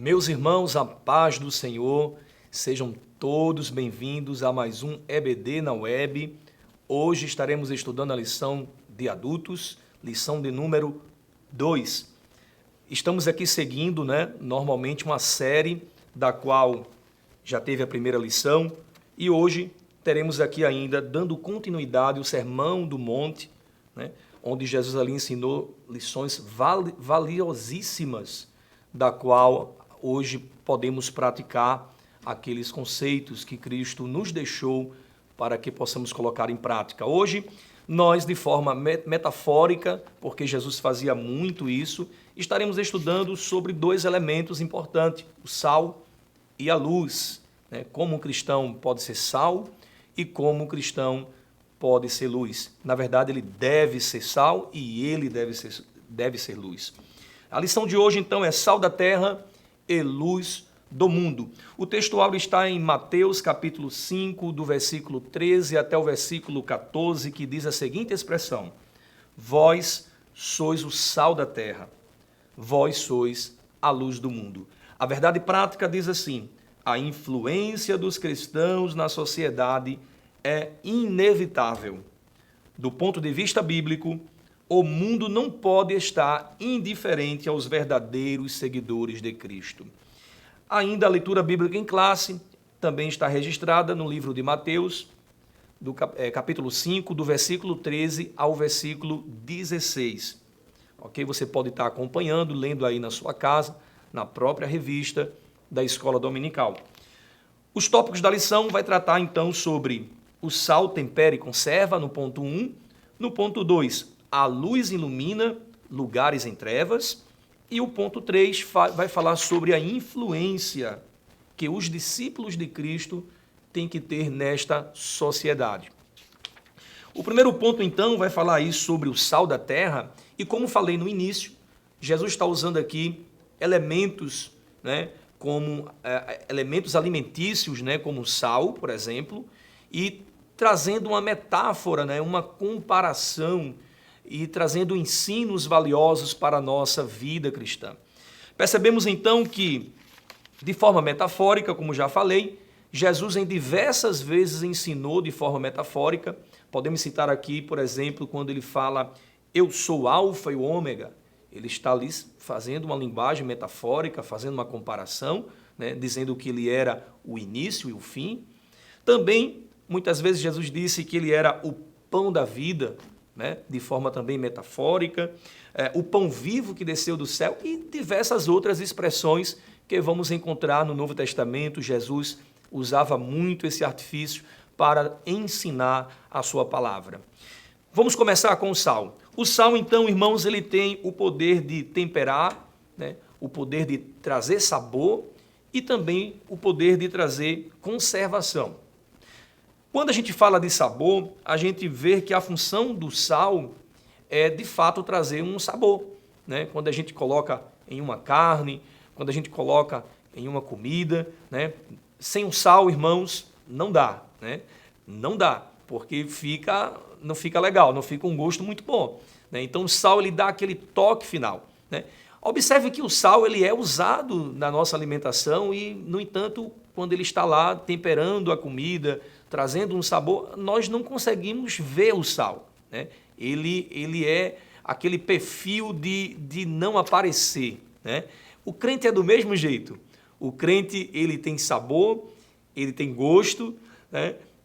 Meus irmãos, a paz do Senhor, sejam todos bem-vindos a mais um EBD na Web. Hoje estaremos estudando a lição de adultos, lição de número 2. Estamos aqui seguindo, normalmente uma série da qual já teve a primeira lição e hoje teremos aqui ainda, dando continuidade, o Sermão do Monte, onde Jesus ali ensinou lições valiosíssimas, da qual hoje podemos praticar aqueles conceitos que Cristo nos deixou para que possamos colocar em prática. Hoje, nós, de forma metafórica, porque Jesus fazia muito isso, estaremos estudando sobre dois elementos importantes, o sal e a luz. Como um cristão pode ser sal e como um cristão pode ser luz. Na verdade, ele deve ser sal e ele deve ser luz. A lição de hoje, então, é sal da terra e luz do mundo. O textual está em Mateus, capítulo 5, do versículo 13 até o versículo 14, que diz a seguinte expressão: Vós sois o sal da terra, vós sois a luz do mundo. A verdade prática diz assim: a influência dos cristãos na sociedade é inevitável. Do ponto de vista bíblico, o mundo não pode estar indiferente aos verdadeiros seguidores de Cristo. Ainda a leitura bíblica em classe também está registrada no livro de Mateus, do capítulo 5, do versículo 13 ao versículo 16. Ok? Você pode estar acompanhando, lendo aí na sua casa, na própria revista da Escola Dominical. Os tópicos da lição vai tratar então sobre o sal tempera e conserva, no ponto 1. No ponto 2, a luz ilumina lugares em trevas. E o ponto 3 vai falar sobre a influência que os discípulos de Cristo têm que ter nesta sociedade. O primeiro ponto, então, vai falar aí sobre o sal da terra. E como falei no início, Jesus está usando aqui elementos, como elementos alimentícios, como sal, por exemplo, e trazendo uma metáfora, uma comparação e trazendo ensinos valiosos para a nossa vida cristã. Percebemos então que, de forma metafórica, como já falei, Jesus em diversas vezes ensinou de forma metafórica. Podemos citar aqui, por exemplo, quando ele fala, eu sou o alfa e o ômega. Ele está ali fazendo uma linguagem metafórica, fazendo uma comparação, dizendo que ele era o início e o fim. Também, muitas vezes, Jesus disse que ele era o pão da vida, de forma também metafórica, o pão vivo que desceu do céu e diversas outras expressões que vamos encontrar no Novo Testamento. Jesus usava muito esse artifício para ensinar a sua palavra. Vamos começar com o sal. O sal, então, irmãos, ele tem o poder de temperar, o poder de trazer sabor e também o poder de trazer conservação. Quando a gente fala de sabor, a gente vê que a função do sal é, de fato, trazer um sabor. Quando a gente coloca em uma carne, quando a gente coloca em uma comida, sem o sal, irmãos, não dá. Não dá, porque não fica legal, não fica um gosto muito bom. Então, o sal ele dá aquele toque final. Observe que o sal ele é usado na nossa alimentação e, no entanto, quando ele está lá temperando a comida, trazendo um sabor, nós não conseguimos ver o sal. Ele é aquele perfil de não aparecer. O crente é do mesmo jeito. O crente ele tem sabor, ele tem gosto,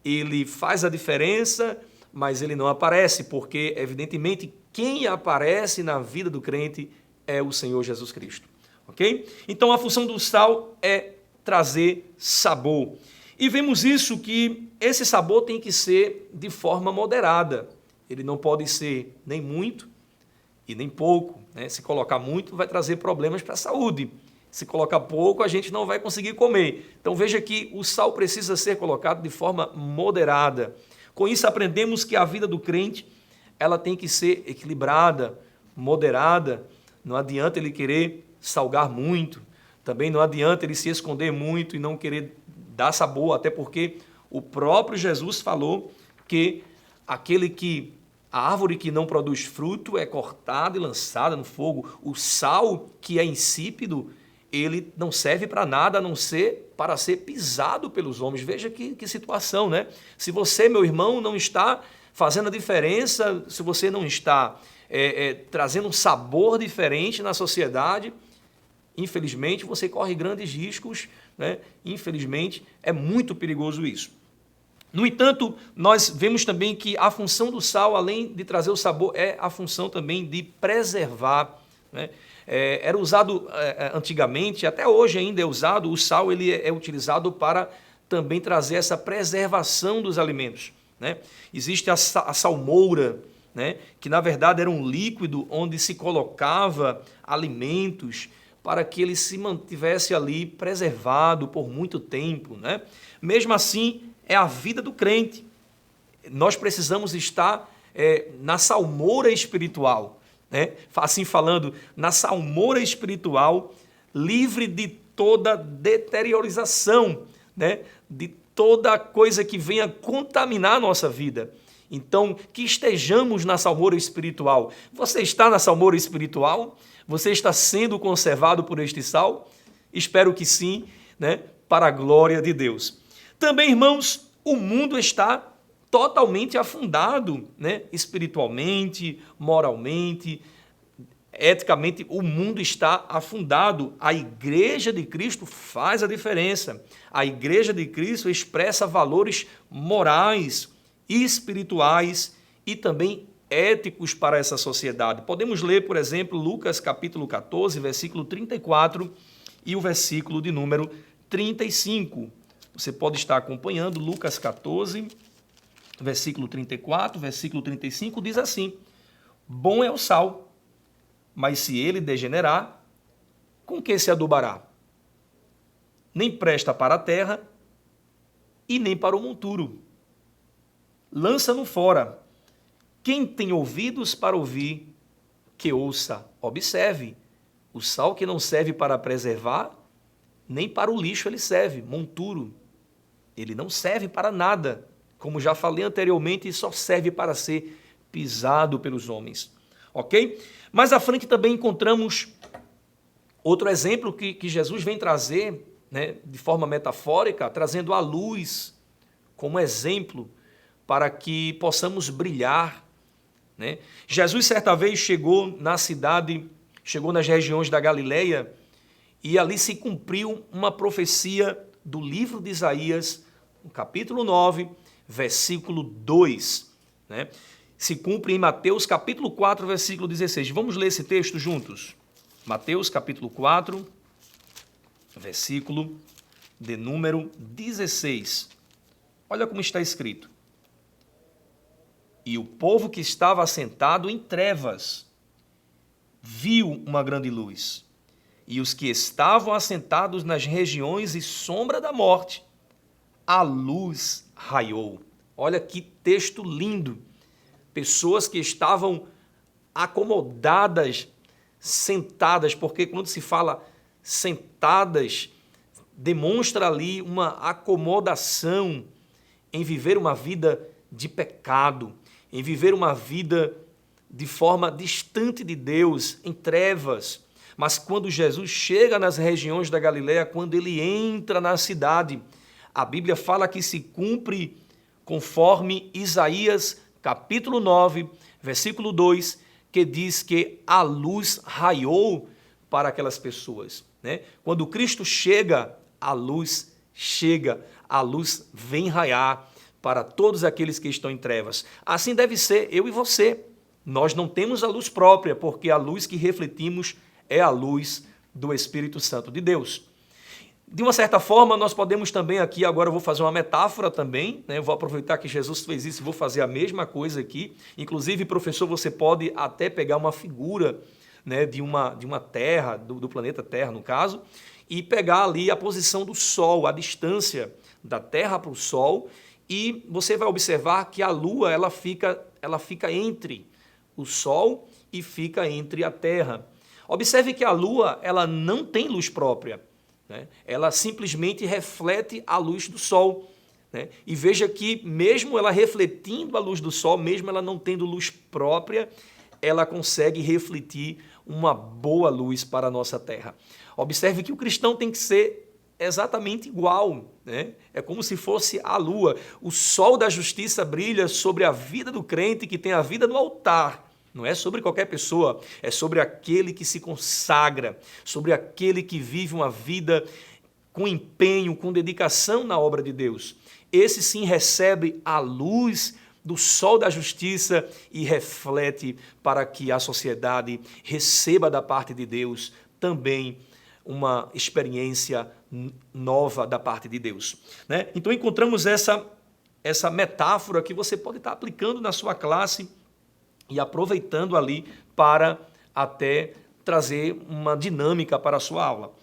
ele faz a diferença, mas ele não aparece, porque, evidentemente, quem aparece na vida do crente é o Senhor Jesus Cristo. Ok? Então, a função do sal é trazer sabor. E vemos isso que esse sabor tem que ser de forma moderada. Ele não pode ser nem muito e nem pouco. Se colocar muito, vai trazer problemas para a saúde. Se colocar pouco, a gente não vai conseguir comer. Então veja que o sal precisa ser colocado de forma moderada. Com isso aprendemos que a vida do crente ela tem que ser equilibrada, moderada. Não adianta ele querer salgar muito. Também não adianta ele se esconder muito e não querer dar sabor, até porque o próprio Jesus falou que a árvore que não produz fruto é cortada e lançada no fogo. O sal que é insípido, ele não serve para nada a não ser para ser pisado pelos homens. Veja que situação, né? Se você, meu irmão, não está fazendo a diferença, se você não está trazendo um sabor diferente na sociedade, infelizmente você corre grandes riscos, né? Infelizmente é muito perigoso isso. No entanto, nós vemos também que a função do sal, além de trazer o sabor, é a função também de preservar, né? Era usado antigamente, até hoje ainda é usado, o sal ele é utilizado para também trazer essa preservação dos alimentos, né? Existe a salmoura, né? Que na verdade era um líquido onde se colocava alimentos para que ele se mantivesse ali preservado por muito tempo, né? Mesmo assim, é a vida do crente. Nós precisamos estar na salmoura espiritual, né? Assim falando, na salmoura espiritual, livre de toda deteriorização, né? De toda coisa que venha contaminar a nossa vida. Então, que estejamos na salmoura espiritual. Você está na salmoura espiritual? Você está sendo conservado por este sal? Espero que sim, né? Para a glória de Deus. Também, irmãos, o mundo está totalmente afundado, né? Espiritualmente, moralmente, eticamente, o mundo está afundado. A igreja de Cristo faz a diferença. A igreja de Cristo expressa valores morais, espirituais e também éticos para essa sociedade. Podemos ler, por exemplo, Lucas capítulo 14, versículo 34 e o versículo de número 35. Você pode estar acompanhando Lucas 14, versículo 34, versículo 35, diz assim: bom é o sal, mas se ele degenerar, com que se adubará? Nem presta para a terra e nem para o monturo. Lança-no fora. Quem tem ouvidos para ouvir, que ouça. Observe, o sal que não serve para preservar, nem para o lixo ele serve, monturo. Ele não serve para nada, como já falei anteriormente, só serve para ser pisado pelos homens. Ok? Mais à frente também encontramos outro exemplo que Jesus vem trazer, né, de forma metafórica, trazendo a luz como exemplo para que possamos brilhar, né? Jesus certa vez chegou na cidade, chegou nas regiões da Galileia e ali se cumpriu uma profecia do livro de Isaías, no capítulo 9, versículo 2, né? Se cumpre em Mateus capítulo 4, versículo 16. Vamos ler esse texto juntos? Mateus capítulo 4, versículo de número 16. Olha como está escrito. E o povo que estava assentado em trevas viu uma grande luz. E os que estavam assentados nas regiões e sombra da morte, a luz raiou. Olha que texto lindo. Pessoas que estavam acomodadas, sentadas, porque quando se fala sentadas, demonstra ali uma acomodação em viver uma vida de pecado, em viver uma vida de forma distante de Deus, em trevas. Mas quando Jesus chega nas regiões da Galileia, quando ele entra na cidade, a Bíblia fala que se cumpre conforme Isaías capítulo 9, versículo 2, que diz que a luz raiou para aquelas pessoas, né? Quando Cristo chega, a luz vem raiar para todos aqueles que estão em trevas. Assim deve ser eu e você. Nós não temos a luz própria, porque a luz que refletimos é a luz do Espírito Santo de Deus. De uma certa forma, nós podemos também aqui, agora eu vou fazer uma metáfora também, né? Eu vou aproveitar que Jesus fez isso e vou fazer a mesma coisa aqui. Inclusive, professor, você pode até pegar uma figura, né, de uma terra, do planeta Terra, no caso, e pegar ali a posição do Sol, a distância da Terra para o Sol, e você vai observar que a Lua ela fica entre o Sol e fica entre a Terra. Observe que a Lua ela não tem luz própria, né? Ela simplesmente reflete a luz do Sol, né? E veja que mesmo ela refletindo a luz do Sol, mesmo ela não tendo luz própria, ela consegue refletir uma boa luz para a nossa Terra. Observe que o cristão tem que ser exatamente igual, né? É como se fosse a lua. O sol da justiça brilha sobre a vida do crente que tem a vida no altar. Não é sobre qualquer pessoa, é sobre aquele que se consagra, sobre aquele que vive uma vida com empenho, com dedicação na obra de Deus. Esse sim recebe a luz do sol da justiça e reflete para que a sociedade receba da parte de Deus também uma experiência nova da parte de Deus, né? Então encontramos essa metáfora que você pode estar aplicando na sua classe e aproveitando ali para até trazer uma dinâmica para a sua aula.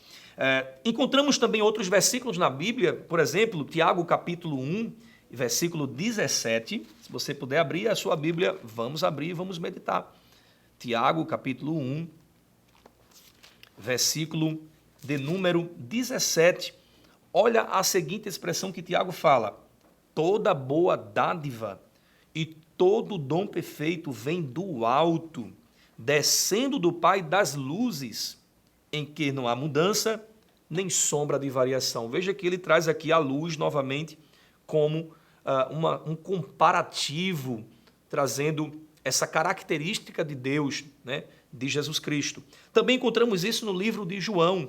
Encontramos também outros versículos na Bíblia, por exemplo, Tiago capítulo 1, versículo 17. Se você puder abrir a sua Bíblia, vamos abrir e vamos meditar. Tiago capítulo 1, versículo de número 17. Olha a seguinte expressão que Tiago fala: toda boa dádiva e todo dom perfeito vem do alto, descendo do Pai das luzes, em que não há mudança nem sombra de variação. Veja que ele traz aqui a luz novamente como um comparativo, trazendo essa característica de Deus, né, de Jesus Cristo. Também encontramos isso no livro de João,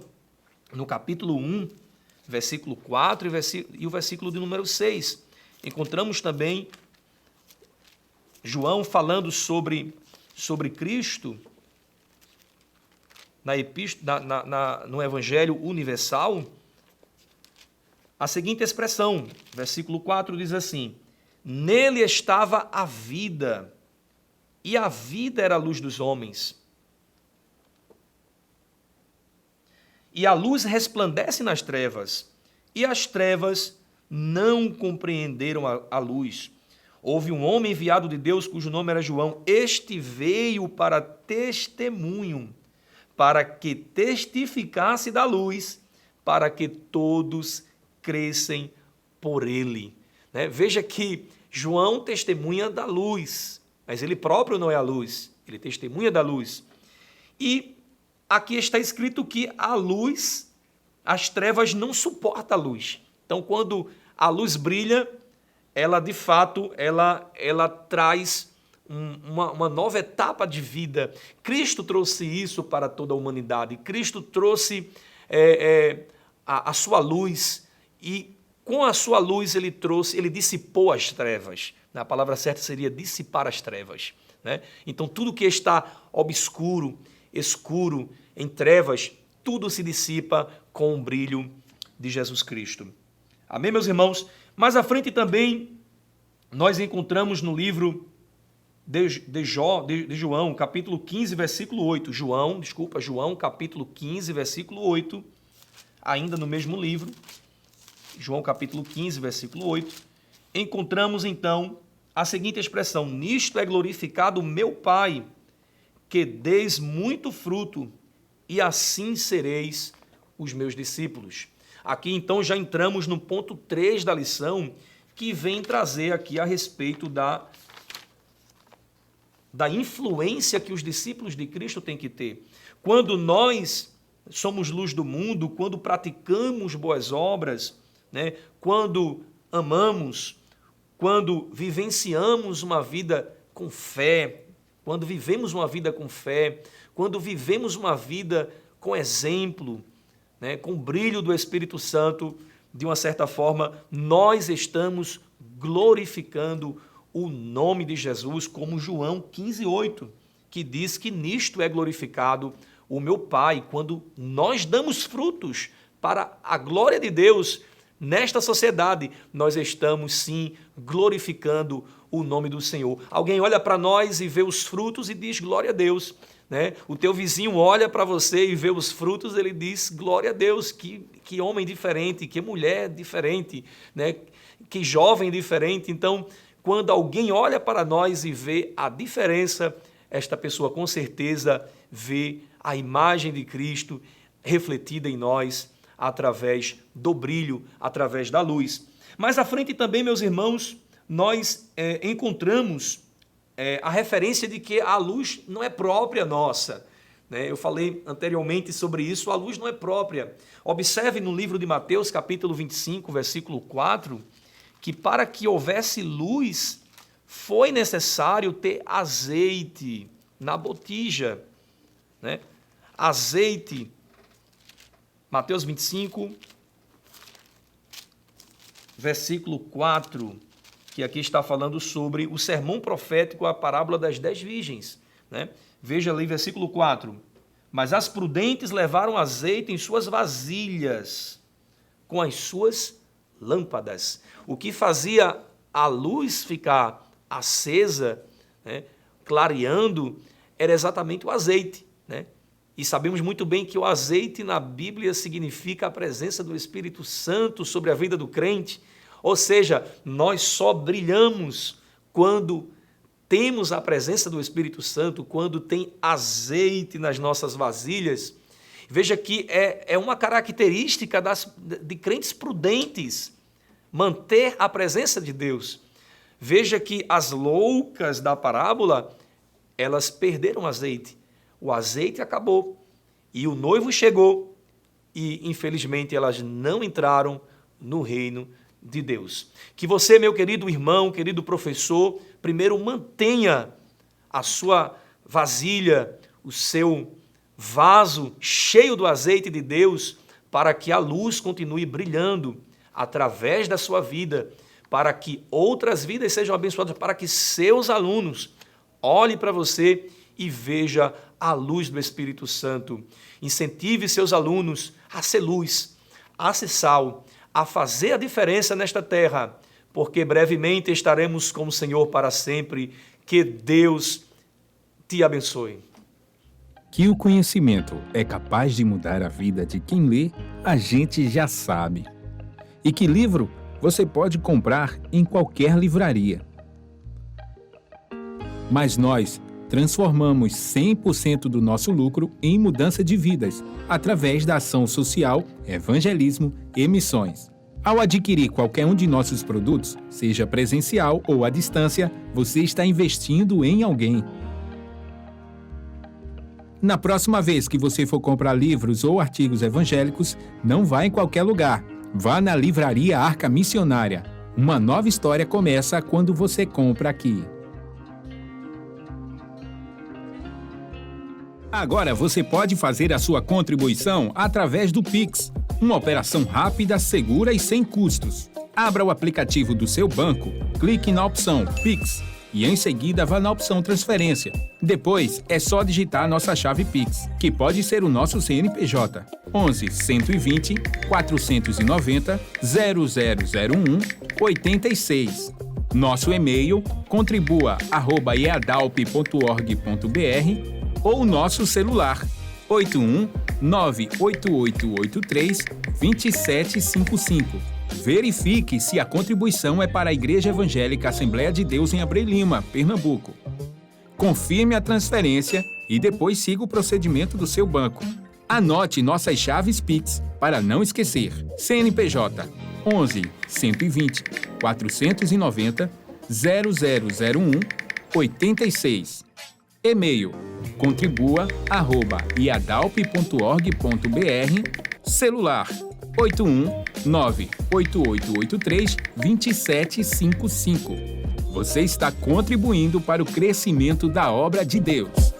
no capítulo 1, versículo 4 e o versículo de número 6. Encontramos também João falando sobre Cristo no Evangelho Universal, a seguinte expressão, versículo 4 diz assim: nele estava a vida, e a vida era a luz dos homens. E a luz resplandece nas trevas, e as trevas não compreenderam a luz. Houve um homem enviado de Deus, cujo nome era João. Este veio para testemunho, para que testificasse da luz, para que todos crescem por ele. Né? Veja que João testemunha da luz, mas ele próprio não é a luz, ele testemunha da luz. E aqui está escrito que a luz, as trevas não suportam a luz. Então, quando a luz brilha, ela de fato, ela traz uma nova etapa de vida. Cristo trouxe isso para toda a humanidade. Cristo trouxe a sua luz, e com a sua luz ele dissipou as trevas. A palavra certa seria dissipar as trevas, né? Então tudo que está obscuro, escuro, em trevas, tudo se dissipa com o brilho de Jesus Cristo. Amém, meus irmãos? Mais à frente também nós encontramos no livro de João, capítulo 15, versículo 8. João, capítulo 15, versículo 8, ainda no mesmo livro, João, capítulo 15, versículo 8, encontramos então a seguinte expressão: nisto é glorificado o meu Pai, que deis muito fruto, e assim sereis os meus discípulos. Aqui então já entramos no ponto 3 da lição, que vem trazer aqui a respeito da influência que os discípulos de Cristo têm que ter. Quando nós somos luz do mundo, quando praticamos boas obras, né, quando amamos, quando vivenciamos uma vida com fé, quando vivemos uma vida com fé, quando vivemos uma vida com exemplo, né, com o brilho do Espírito Santo, de uma certa forma, nós estamos glorificando o nome de Jesus, como João 15:8, que diz que nisto é glorificado o meu Pai, quando nós damos frutos para a glória de Deus nesta sociedade, nós estamos sim glorificando o nome do Senhor. Alguém olha para nós e vê os frutos e diz glória a Deus, né? O teu vizinho olha para você e vê os frutos, ele diz glória a Deus, que homem diferente, que mulher diferente, né? Que jovem diferente. Então, quando alguém olha para nós e vê a diferença, esta pessoa com certeza vê a imagem de Cristo refletida em nós através do brilho, através da luz. Mais à frente também, meus irmãos, nós encontramos a referência de que a luz não é própria nossa, né? Eu falei anteriormente sobre isso, a luz não é própria. Observe no livro de Mateus, capítulo 25, versículo 4, que para que houvesse luz, foi necessário ter azeite na botija, né? Azeite, Mateus 25, versículo 4, que aqui está falando sobre o sermão profético, a parábola das 10 virgens, né? Veja ali, versículo 4. Mas as prudentes levaram azeite em suas vasilhas, com as suas lâmpadas. O que fazia a luz ficar acesa, né, clareando, era exatamente o azeite, né? E sabemos muito bem que o azeite na Bíblia significa a presença do Espírito Santo sobre a vida do crente. Ou seja, nós só brilhamos quando temos a presença do Espírito Santo, quando tem azeite nas nossas vasilhas. Veja que é uma característica de crentes prudentes, manter a presença de Deus. Veja que as loucas da parábola, elas perderam azeite. O azeite acabou e o noivo chegou e, infelizmente, elas não entraram no reino de Deus. Que você, meu querido irmão, querido professor, primeiro mantenha a sua vasilha, o seu vaso cheio do azeite de Deus, para que a luz continue brilhando através da sua vida, para que outras vidas sejam abençoadas, para que seus alunos olhem para você e veja a luz do Espírito Santo. Incentive seus alunos a ser luz, a ser sal, a fazer a diferença nesta terra, porque brevemente estaremos com o Senhor para sempre. Que Deus te abençoe. Que o conhecimento é capaz de mudar a vida de quem lê, a gente já sabe. E que livro você pode comprar em qualquer livraria. Mas nós transformamos 100% do nosso lucro em mudança de vidas, através da ação social, evangelismo e missões. Ao adquirir qualquer um de nossos produtos, seja presencial ou à distância, você está investindo em alguém. Na próxima vez que você for comprar livros ou artigos evangélicos, não vá em qualquer lugar. Vá na Livraria Arca Missionária. Uma nova história começa quando você compra aqui. Agora você pode fazer a sua contribuição através do Pix, uma operação rápida, segura e sem custos. Abra o aplicativo do seu banco, clique na opção Pix e em seguida vá na opção Transferência. Depois é só digitar nossa chave Pix, que pode ser o nosso CNPJ 11 120 490 0001 86. Nosso e-mail contribua@eadalp.org.br ou nosso celular 81 98883 2755. Verifique se a contribuição é para a Igreja Evangélica Assembleia de Deus em Abreu Lima, Pernambuco. Confirme a transferência e depois siga o procedimento do seu banco. Anote nossas chaves Pix para não esquecer. CNPJ 11 120 490 0001 86. E-mail contribua@iadalp.org.br. Celular 81 98883 2755. Você está contribuindo para o crescimento da obra de Deus.